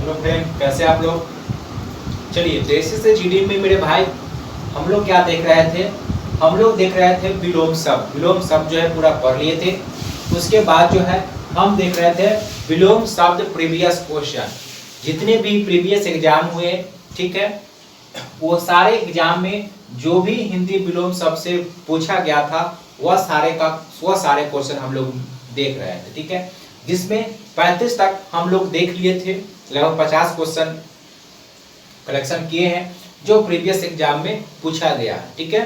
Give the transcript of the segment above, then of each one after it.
Hello friend, कैसे आप लोग। चलिए, बेसिस से जीडी में मेरे भाई हम लोग क्या देख रहे थे। हम लोग देख रहे थे विलोम शब्द। विलोम शब्द जो है पूरा पढ़ लिए थे। उसके बाद जो है हम देख रहे थे विलोम शब्द प्रीवियस क्वेश्चन। जितने भी प्रीवियस एग्जाम हुए, ठीक है, वो सारे एग्जाम में जो भी हिंदी विलोम शब्द से पूछा गया था वह सारे क्वेश्चन हम लोग देख रहे थे, ठीक है। जिसमें 35 तक हम लोग देख लिए थे। लगभग 50 क्वेश्चन कलेक्शन किए हैं जो प्रीवियस एग्जाम में पूछा गया है, ठीक है।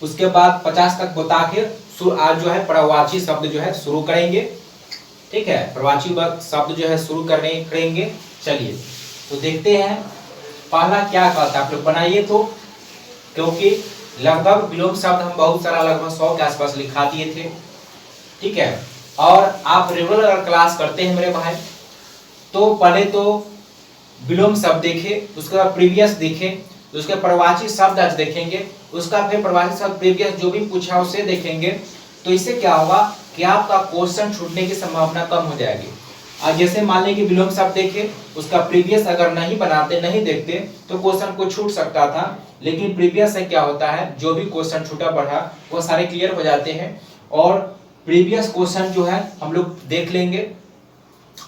उसके बाद 50 तक बता के आज जो है प्रवाची शब्द जो है शुरू करेंगे, ठीक है। प्रवाची शब्द जो है शुरू करेंगे। चलिए तो देखते हैं पहला क्या कहता है। आप लोग बनाइए तो, क्योंकि लगभग विलोम शब्द हम बहुत सारा लगभग 100 के आसपास लिखा दिए थे, ठीक है। और आप रेगुलर अगर क्लास करते हैं मेरे भाई, तो पहले तो विलोम शब्द देखे, उसके बाद प्रीवियस देखे, उसके प्रवाची शब्द आज देखेंगे, उसका फिर प्रवाची शब्द प्रीवियस जो भी पूछा उसे देखेंगे। तो इससे क्या होगा कि आपका क्वेश्चन छूटने की संभावना कम हो जाएगी। आज जैसे मान लें कि विलोम शब्द देखे, उसका प्रीवियस अगर नहीं बनाते, नहीं देखते, तो क्वेश्चन को छूट सकता था। लेकिन प्रीवियस से क्या होता है, जो भी क्वेश्चन छूटा पड़ा वो सारे क्लियर हो जाते हैं और प्रीवियस क्वेश्चन जो है हम लोग देख लेंगे,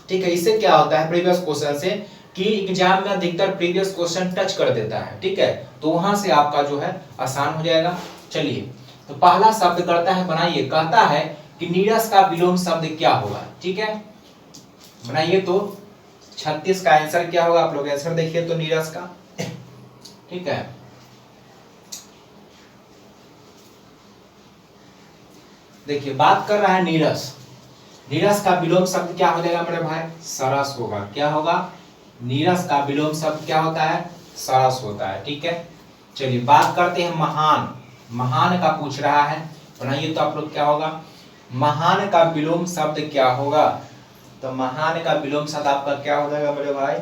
ठीक है। इससे क्या होता है प्रीवियस क्वेश्चन से कि एग्जाम में अधिकतर प्रीवियस क्वेश्चन टच कर देता है, ठीक है। तो वहां से आपका जो है आसान हो जाएगा। चलिए तो पहला शब्द करता है, बनाइए। कहता है कि नीरस का विलोम शब्द क्या होगा, ठीक है। बनाइए तो 36 का आंसर क्या होगा, आप लोग आंसर देखिए तो नीरस का, ठीक है। देखिए बात कर रहा है नीरस। नीरस का विलोम शब्द क्या हो जाएगा मेरे भाई, सरस होगा। क्या होगा, नीरस का विलोम शब्द क्या होता है, सरस होता है, ठीक है। चलिए बात करते हैं महान। महान का पूछ रहा है, बनाइए तो आप लोग क्या होगा, महान का विलोम शब्द क्या होगा। तो महान का विलोम शब्द आपका क्या हो जाएगा मेरे भाई,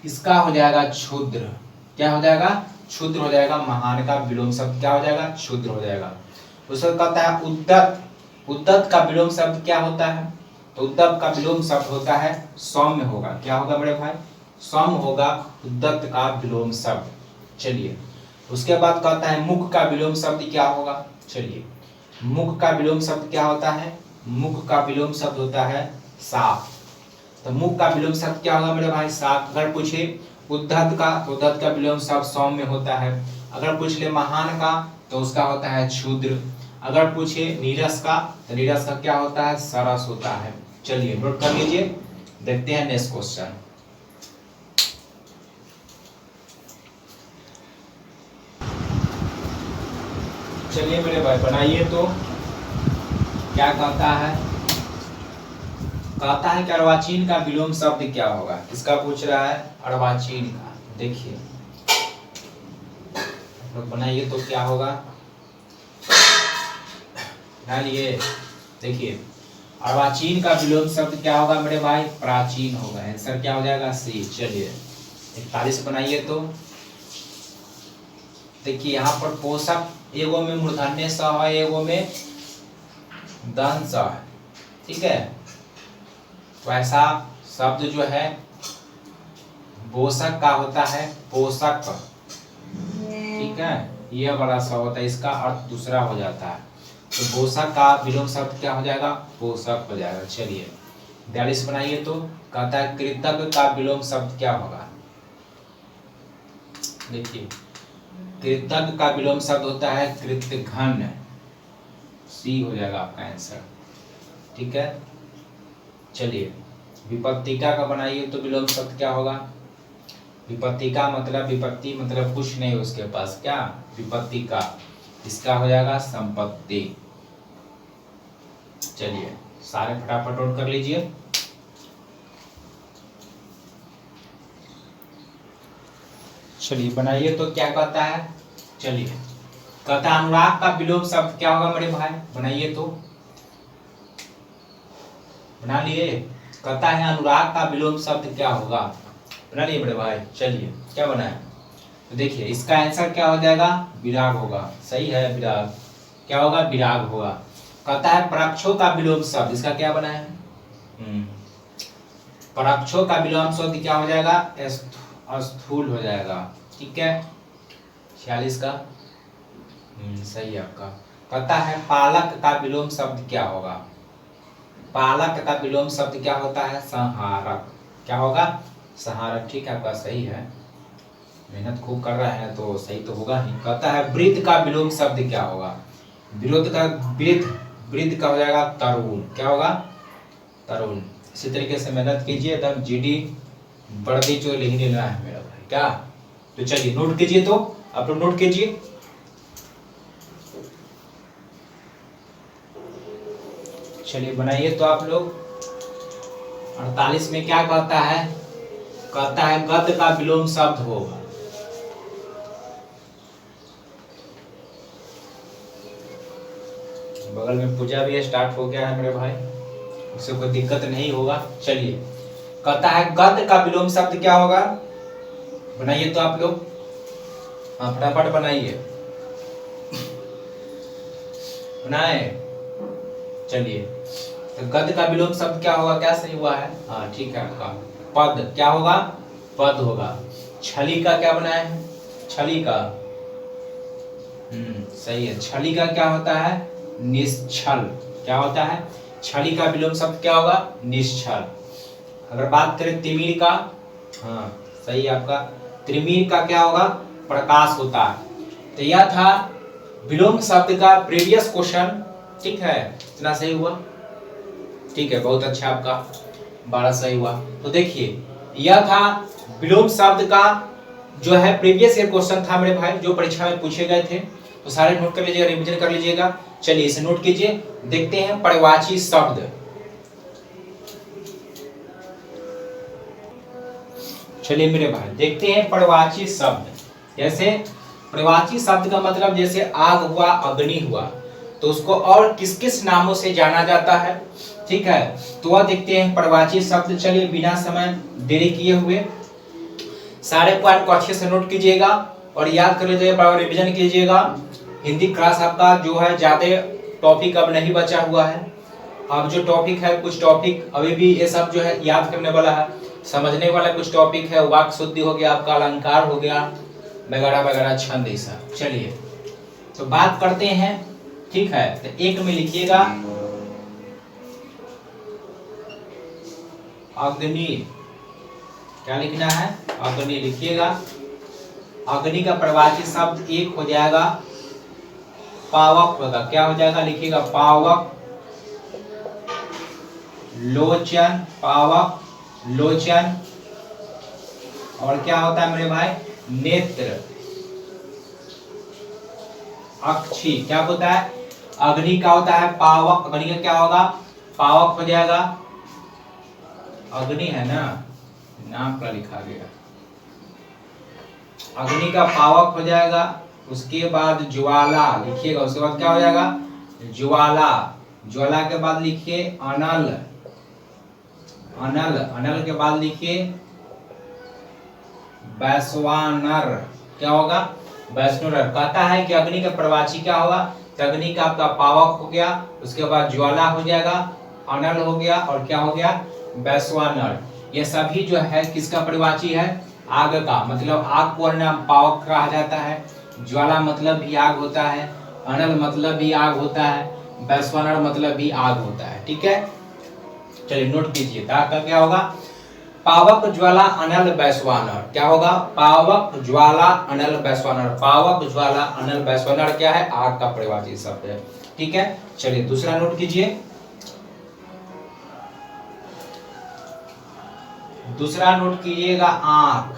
इसका हो जाएगा क्षुद्र। क्या हो जाएगा, क्षुद्र हो जाएगा। महान का विलोम शब्द क्या हो जाएगा, क्षुद्र हो जाएगा। उसको कहता है उद्दत। उद्दत का विलोम शब्द क्या होता है, तो उद्दत का विलोम शब्द होता है सौम्य होगा। क्या होगा मेरे भाई, सौम्य होगा उद्दत का विलोम शब्द। चलिए उसके बाद कहता है मुख का विलोम शब्द क्या होगा। चलिए मुख का विलोम शब्द क्या होता है, मुख का विलोम शब्द होता है साफ। तो मुख का विलोम शब्द क्या होगा मेरे भाई, साफ। अगर पूछे उद्धत का विलोम शब्द सौम्य होता है। अगर पूछ ले महान का तो उसका होता है क्षुद्र। अगर पूछे नीरस का तो नीरस का क्या होता है, सरस होता है। चलिए नोट कर लीजिए, देखते हैं नेक्स्ट क्वेश्चन। चलिए मेरे भाई बनाइए तो क्या कहता है। कहता है कि अर्वाचीन का विलोम शब्द क्या होगा। किसका पूछ रहा है, अर्वाचीन का। देखिए बनाइए तो क्या होगा, डालिए। देखिए अर्वाचीन का विलोम शब्द क्या होगा मेरे भाई, प्राचीन होगा। आंसर क्या हो जाएगा, सी। चलिए 41 बनाइए तो देखिए यहाँ पर पोषक, एगो में मूर्धन्य स है, एगो में दंत स है, ठीक है। तो ऐसा शब्द जो है पोषक का होता है, पोषक, ठीक है। यह बड़ा सा होता है, इसका अर्थ दूसरा हो जाता है। तो पोषक का विलोम शब्द क्या हो जाएगा, पोषक हो जाएगा। चलिए 42 बनाइए तो कहता है कृतज्ञ का विलोम शब्द क्या होगा। देखिए कृतज्ञ का विलोम शब्द होता है कृतघ्न। सी हो जाएगा आपका आंसर, ठीक है। चलिए विपत्तिका का बनाइए तो विलोम शब्द क्या होगा। विपत्तिका मतलब विपत्ति मतलब कुछ नहीं उसके पास, क्या, विपत्तिका। इसका हो जाएगा संपत्ति। चलिए सारे फटाफट नोट कर लीजिए। चलिए बनाइए तो क्या कहता है। चलिए कहता है अनुराग का विलोम शब्द क्या होगा मेरे भाई, बनाइए तो, बना लिए। कहता है अनुराग का विलोम शब्द क्या होगा, बना लिए मेरे भाई। चलिए क्या बना है, तो देखिए इसका आंसर क्या हो जाएगा, विराग होगा। सही है, विराग। क्या होगा, विराग होगा। कहता है पराक्षों का विलोम शब्द, इसका क्या बना है, पराक्षों का विलोम शब्द क्या हो जाएगा? स्थूल हो जाएगा। ठीक है, 46 का सही है आपका। कहता है पालक का विलोम शब्द क्या होगा? पालक का विलोम शब्द क्या होता है? संहारक। क्या होगा? संहारक। ठीक है, आपका सही है, मेहनत खूब कर रहे हैं तो सही तो होगा ही। कहता है वृद्ध का विलोम शब्द क्या होगा? विरोध का वृद्ध का हो जाएगा तरुण। क्या होगा? तरुण। इसी तरीके से मेहनत कीजिए, एकदम जीडी वर्दी जो लिखने लेना है मेरा भाई। क्या? तो चलिए नोट कीजिए, तो आप लोग नोट कीजिए। चलिए बनाइए तो आप लोग। 48 में क्या कहता है? कहता है गद्य का विलोम शब्द होगा। बगल में पूजा भी स्टार्ट हो गया है मेरे भाई, उससे कोई दिक्कत नहीं होगा। चलिए, कहता है गद्य का विलोम शब्द क्या होगा? बनाइए तो आप लोग, हाँ फटाफट बनाइए, बनाए। चलिए, तो गद्य का विलोम शब्द क्या होगा? क्या सही हुआ है? हाँ ठीक है आपका। पद क्या होगा? पद होगा। छली का क्या बनाए हैं? छली का सही है। छली का क्या होता है? निश्छल। क्या होता है? छली का विलोम शब्द क्या होगा? निश्छल। अगर बात करें तिमिर का, हाँ सही है आपका। त्रिमीर का क्या होगा? प्रकाश होता है। तो यह था विलोम शब्द का प्रीवियस क्वेश्चन। ठीक है, इतना सही हुआ। ठीक है, बहुत अच्छा आपका, 12 सही हुआ। तो देखिए, यह था विलोम शब्द का जो है प्रीवियस ईयर क्वेश्चन था मेरे भाई, जो परीक्षा में पूछे गए थे। तो सारे नोट कर लीजिएगा, रिवीजन कर लीजिएगा। चलिए इसे नोट कीजिए। देखते हैं पर्यायवाची शब्द। चलिए मेरे भाई देखते हैं पर्यायवाची शब्द। जैसे पर्यायवाची शब्द का मतलब जैसे आग हुआ, अग्नि हुआ, तो उसको और किस किस नामों से जाना जाता है? ठीक है, तो वह देखते हैं पर्यायवाची शब्द। चलिए बिना समय देरी किए हुए सारे पॉइंट को अच्छे से नोट कीजिएगा और याद कर लीजिएगा, रिवीजन कीजिएगा। हिंदी क्लास आपका जो है ज्यादा टॉपिक अब नहीं बचा हुआ है। अब जो टॉपिक है, कुछ टॉपिक अभी भी ये सब जो है याद करने वाला है, समझने वाला कुछ टॉपिक है। वाक् शुद्धि हो गया आपका, अलंकार हो गया, वगैरह वगैरह, छंद ये सब। चलिए तो बात करते हैं। ठीक है, तो एक में लिखिएगा अग्नि। क्या लिखना है? अग्नि लिखिएगा। अग्नि का पर्यायवाची शब्द एक हो जाएगा पावक होगा। क्या हो जाएगा? लिखिएगा पावक, लोचन, पावक, लोचन। और क्या होता है मेरे भाई? नेत्र, अक्षी। क्या होता है? अग्नि का होता है पावक। अग्नि का क्या होगा? पावक हो जाएगा। अग्नि है ना, नाम का लिखा गया। अग्नि का पावक हो जाएगा। उसके बाद ज्वाला लिखिएगा। उसके बाद क्या हो जाएगा? ज्वाला। ज्वाला के बाद लिखिए अनल। अनल, अनल के बाद लिखिए वैश्वानर। क्या होगा? वैश्वानर। कहता है कि अग्नि का पर्यायवाची क्या होगा? तो अग्नि का आपका पावक हो गया, उसके बाद ज्वाला हो जाएगा, अनल हो गया, और क्या हो गया? वैश्वानर। ये सभी जो है किसका पर्यायवाची है? आग का। मतलब आग को नाम पावक कहा जाता है, ज्वाला मतलब भी आग होता है, अनल मतलब भी आग होता है, वैश्वानर मतलब भी आग होता है। ठीक है, चलिए नोट कीजिए। का क्या होगा? पावक, ज्वाला, अनल, वैश्वानर। क्या होगा? पावक, ज्वाला, अनल, वैश्वानर। पावक, ज्वाला, अनल, वैश्वानर क्या है? आग का पर्यायवाची शब्द है। ठीक है, चलिए दूसरा नोट कीजिए। दूसरा नोट कीजिएगा आंख।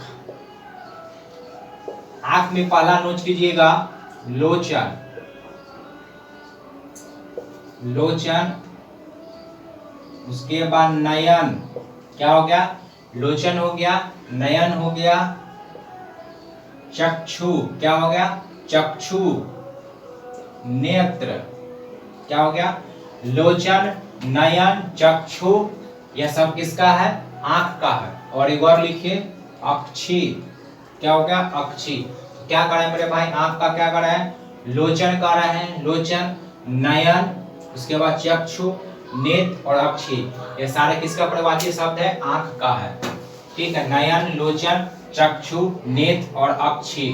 आंख में पहला नोट कीजिएगा लोचन। लोचन। उसके बाद नयन। क्या हो गया? लोचन हो गया, नयन हो गया, चक्षु। क्या हो गया? चक्षु। नेत्र। क्या हो गया? लोचन, नयन, चक्षु। यह सब किसका है? आंख का है। और एक और लिखिए अक्षी। क्या हो गया? अक्षी। क्या कर रहे हैं मेरे भाई? आंख का क्या कर रहे हैं? लोचन कर रहे हैं, लोचन, नयन, उसके बाद चक्षु, नेत्र और अक्षी, ये सारे किसका प्रवाची शब्द है? आंख का है। ठीक है, नयन, लोचन, चक्षु, नेत्र और अक्षी।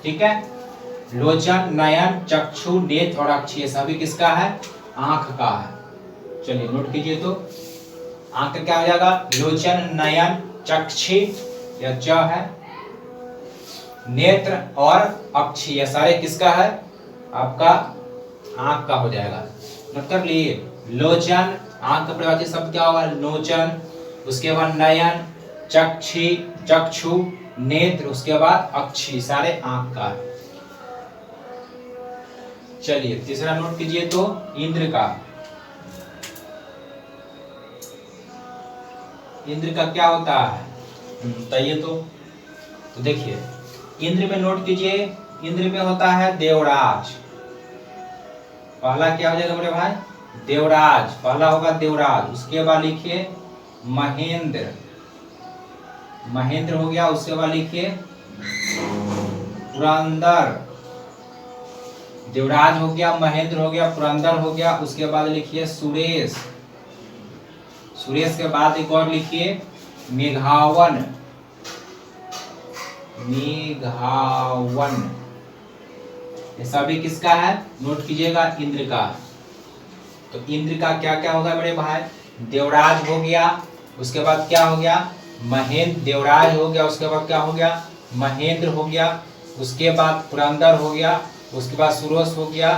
ठीक है, लोचन, नयन, चक्षु, नेत्र और अक्षी, ये सभी किसका है? आंख का है। चलिए नोट कीजिए तो आंख का क्या हो जाएगा? लोचन, नयन, चक्षु, यह च है, नेत्र और अक्षी, ये सारे किसका है? आपका आंख का हो जाएगा। नोट कर लिए, लोचन, आंख का प्रवाची शब्द क्या होगा? लोचन, उसके बाद नयन, चक्षु, नेत्र, उसके बाद अक्षी, सारे आंख का। चलिए तीसरा नोट कीजिए तो इंद्र का। इंद्र का क्या होता है बताइए तो देखिए इंद्र में नोट कीजिए, इंद्र में होता है देवराज। पहला क्या हो जाएगा मेरे भाई? देवराज, पहला होगा देवराज। उसके बाद लिखिए महेंद्र, महेंद्र हो गया। उसके बाद लिखिए पुरंदर, देवराज हो गया, महेंद्र हो गया, पुरंदर हो गया। उसके बाद लिखिए सुरेश, सुरेश के बाद एक और लिखिए मेघावन, मेघावन, ये सभी किसका है? नोट कीजिएगा इंद्र का। तो इंद्र का क्या क्या होगा मेरे भाई? देवराज हो गया, उसके बाद क्या हो गया? महेंद्र, देवराज हो गया, उसके बाद क्या हो गया? महेंद्र हो गया, उसके बाद पुरंदर हो गया, उसके बाद सुरेश हो गया,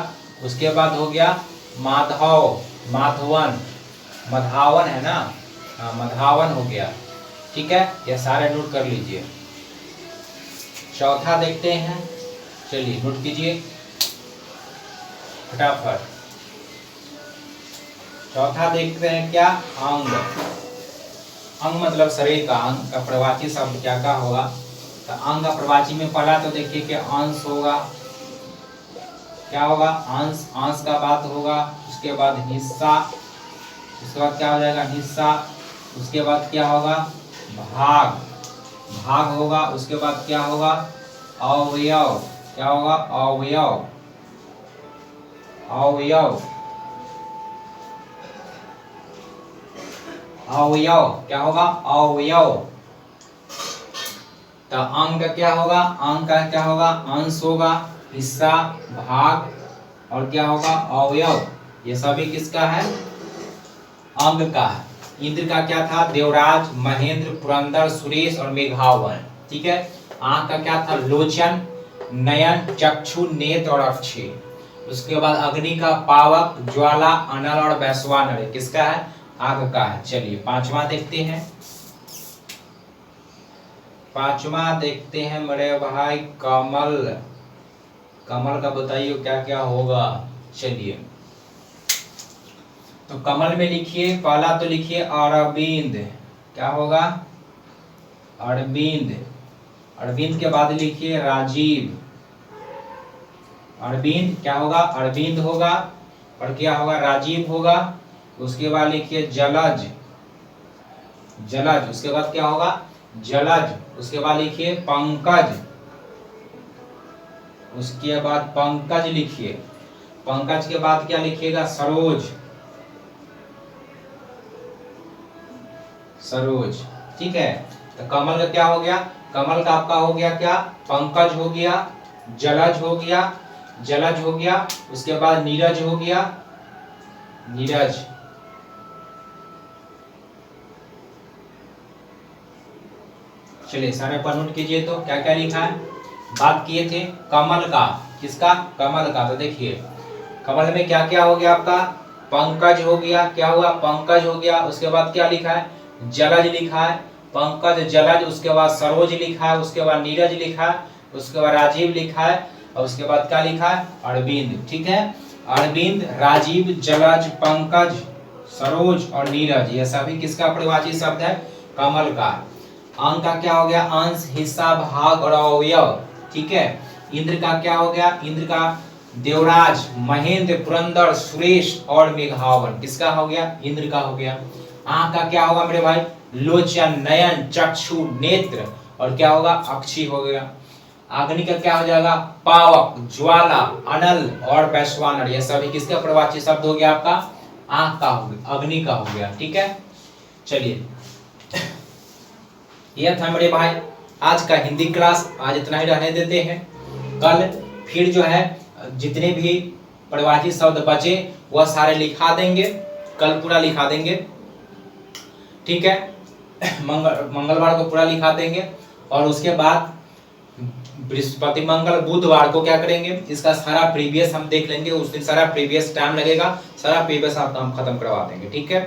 उसके बाद हो गया माधव, माधवन, मधावन है ना, हाँ मधावन हो गया। ठीक है, ये सारे नोट कर लीजिए। चौथा देखते हैं, चलिए नोट कीजिए फटाफट। चौथा देखते हैं क्या? अंग। अंग मतलब शरीर का, अंग का प्रवाची शब्द क्या क्या होगा? तो अंग का प्रवाची में पहला तो देखिए कि अंश होगा, क्या होगा? अंश, अंश का बात होगा। उसके बाद हिस्सा, उसके बाद क्या हो जाएगा? हिस्सा। उसके बाद क्या होगा? भाग, भाग होगा। उसके बाद क्या होगा? अवयव, क्या होगा? अवयव, अवयव, अवयव, क्या होगा? अवयव। तो अंग का क्या होगा? अंग का क्या होगा? अंश होगा, हिस्सा, भाग और क्या होगा? अवयव। ये सभी किसका है? अंग का है। इंद्र का क्या था? देवराज, महेंद्र, पुरंदर, सुरेश और मेघावन। ठीक है, आंख का क्या था? लोचन, नयन, चक्षु, नेत्र और अक्षी। उसके बाद अग्नि का पावक, ज्वाला, अनल और वैश्वानर, किसका है? आग का है। चलिए पांचवा देखते हैं, पांचवा देखते हैं मेरे भाई कमल। कमल का बताइए क्या क्या होगा? चलिए तो कमल में लिखिए, पहला तो लिखिए अरविंद, क्या होगा? अरविंद, अरविंद के बाद लिखिए राजीव, अरविंद क्या होगा? अरविंद होगा और क्या होगा? राजीव होगा। उसके बाद लिखिए जलज, जलज, उसके बाद क्या होगा? जलज। उसके बाद लिखिए पंकज, उसके बाद पंकज लिखिए। पंकज के बाद क्या लिखिएगा? सरोज, सरोज। ठीक है, तो कमल का क्या हो गया? कमल का आपका हो गया क्या? पंकज हो गया, जलज हो गया, जलज हो गया। उसके बाद नीरज हो गया, नीरज। चलिए सारे पर नोट कीजिए तो क्या क्या लिखा है। बात किए थे कमल का, किसका? कमल का। तो देखिए कमल में क्या क्या हो गया आपका? पंकज हो गया, क्या हुआ? पंकज हो गया। उसके बाद क्या लिखा है? जलज लिखा है, पंकज, जलज। उसके बाद सरोज लिखा है, उसके बाद नीरज लिखा है, उसके बाद राजीव लिखा है और उसके बाद क्या लिखा है? अरविंद। ठीक है, अरविंद, राजीव, जलज, पंकज, सरोज और नीरज, ये सभी किसका प्रवाची शब्द है? कमल का। अंग का क्या हो गया? अंश, हिस्सा, भाग और अवयव। ठीक है, इंद्र का क्या हो गया? इंद्र का देवराज, महेंद्र, पुरंदर, सुरेश और मेघावन, किसका हो गया? इंद्र का हो गया। आंख का क्या होगा मेरे भाई? लोचन, नयन, चक्षु, नेत्र और क्या होगा? अक्षी हो गया। अग्नि का क्या हो जाएगा? पावक, ज्वाला, अनल और वैश्वानर, ये सभी किसका प्रवाची शब्द हो गया? आपका आंख का हो गया, अग्नि का हो गया। ठीक है, चलिए यह था मेरे भाई आज का हिंदी क्लास। आज इतना ही रहने देते हैं, कल फिर जो है जितने भी प्रवाची शब्द बचे वह सारे लिखा देंगे, कल पूरा लिखा देंगे। ठीक है, मंगलवार को पूरा लिखा देंगे और उसके बाद बृहस्पति मंगल बुधवार को क्या करेंगे, इसका सारा प्रीवियस हम देख लेंगे। उस दिन सारा प्रीवियस टाइम लगेगा, सारा प्रीवियस आपका हम खत्म करवा देंगे। ठीक है,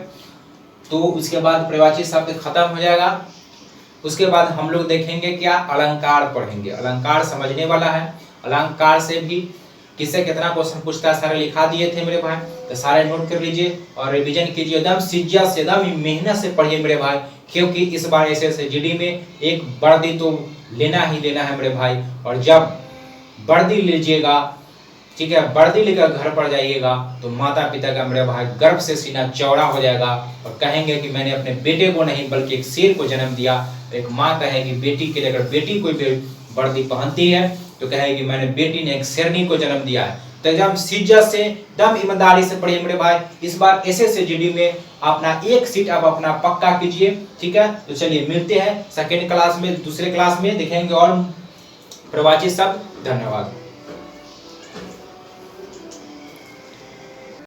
तो उसके बाद प्रवाची शब्द खत्म हो जाएगा। उसके बाद हम लोग देखेंगे क्या, अलंकार पढ़ेंगे। अलंकार समझने वाला है, अलंकार से भी किससे कितना क्वेश्चन पूछता है सारे लिखा दिए थे मेरे भाई, तो सारे नोट कर लीजिए और रिवीजन कीजिए। एकदम सीरियस से एकदम मेहनत से पढ़िए मेरे भाई, क्योंकि इस बार ऐसे जीडी में एक वर्दी तो लेना ही लेना है मेरे भाई। और जब वर्दी लीजिएगा, ठीक है, वर्दी लेकर घर पर जाइएगा तो माता पिता का मेरे भाई गर्व से सीना चौड़ा हो जाएगा और कहेंगे कि मैंने अपने बेटे को नहीं बल्कि एक शेर को जन्म दिया। एक माँ कहेगी बेटी के लिए, अगर बेटी कोई वर्दी पहनती है तो कहेगी मैंने बेटी ने एक शेरनी को जन्म दिया है। तो एकदम शिद्दत से एकदम ईमानदारी से पढ़िए मेरे भाई। इस बार एसएससी जीडी में अपना एक सीट आप अपना पक्का कीजिए। ठीक है, तो चलिए मिलते हैं सेकेंड क्लास में, दूसरे क्लास में देखेंगे और प्रवाची शब्द। धन्यवाद।